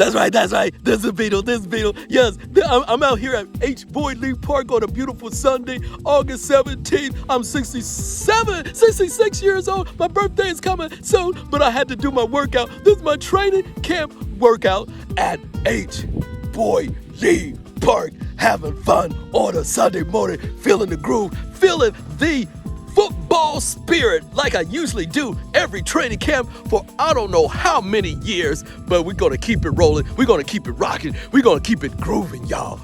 That's right, that's right. This is Beetle, this is Beetle. Yes, I'm out here at H. Boyd Lee Park on a beautiful Sunday, August 17th. I'm 66 years old. My birthday is coming soon, but I had to do my workout. This is my training camp workout at H. Boyd Lee Park. Having fun on a Sunday morning, feeling the groove, feeling the football spirit like I usually do every training camp for I don't know how many years, but we're gonna keep it rolling, we're gonna keep it rocking, we're gonna keep it grooving, y'all.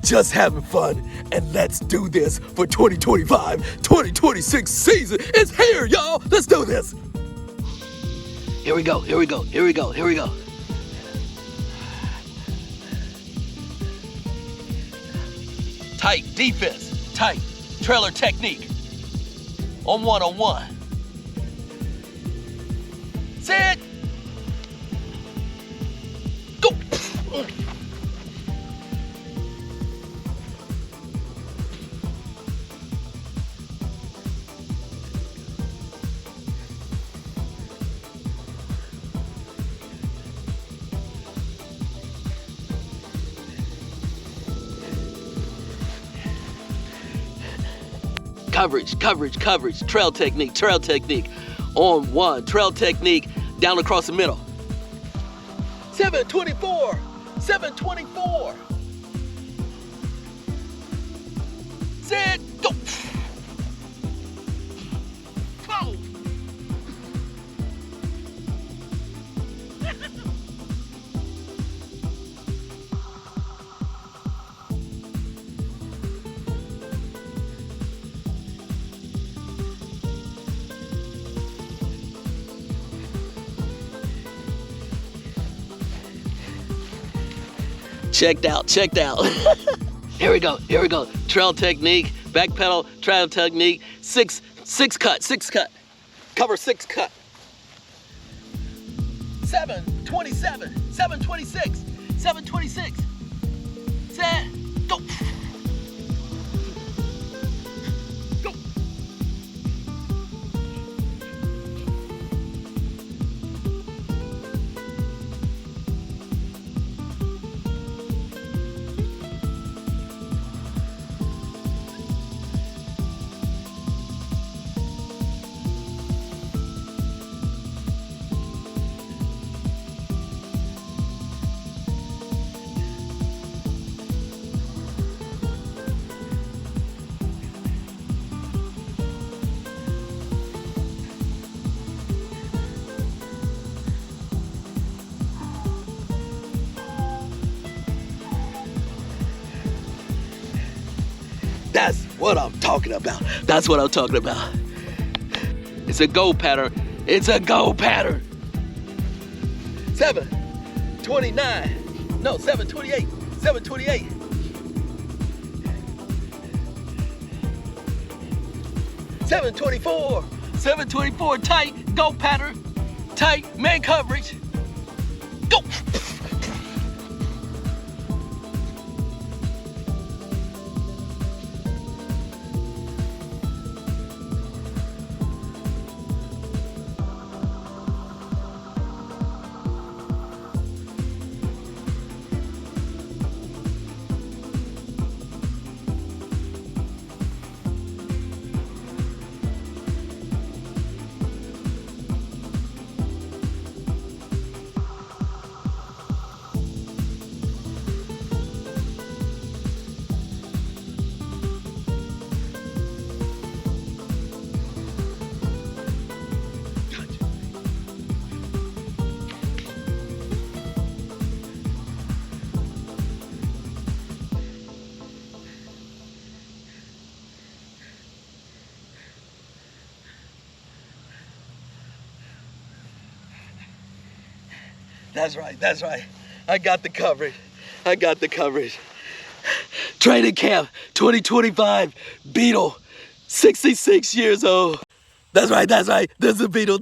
Just having fun, and let's do this for 2025-2026 season. It's here, y'all. Let's do this. Here we go, here we go, here we go, here we go. Tight defense, tight trailer technique. On one. Set. Go. Coverage, trail technique, on one, trail technique, down across the middle. 724, set, go. Go. Checked out. Here we go. Trail technique, back pedal, trail technique, six cut. Cover six cut. 726. Set, go. Go. That's what I'm talking about. It's a go pattern. 728. 724, tight, go pattern, tight, man coverage, go. That's right. I got the coverage. Training camp 2025, Beetle, 66 years old. That's right. This is Beetle.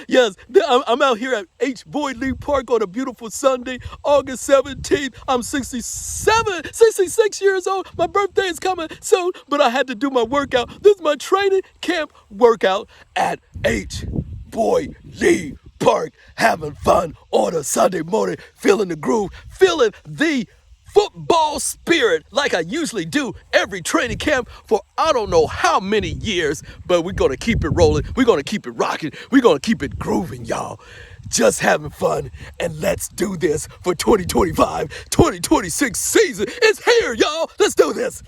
Yes, I'm out here at H. Boyd Lee Park on a beautiful Sunday, August 17th. I'm 66 years old. My birthday is coming soon, but I had to do my workout. This is my training camp workout at H. Boyd Lee Park. Park, having fun on a Sunday morning, feeling the groove, feeling the football spirit like I usually do every training camp for I don't know how many years, but we're going to keep it rolling. We're going to keep it rocking. We're going to keep it grooving, y'all. Just having fun, and let's do this for 2025, 2026 season. It's here, y'all. Let's do this.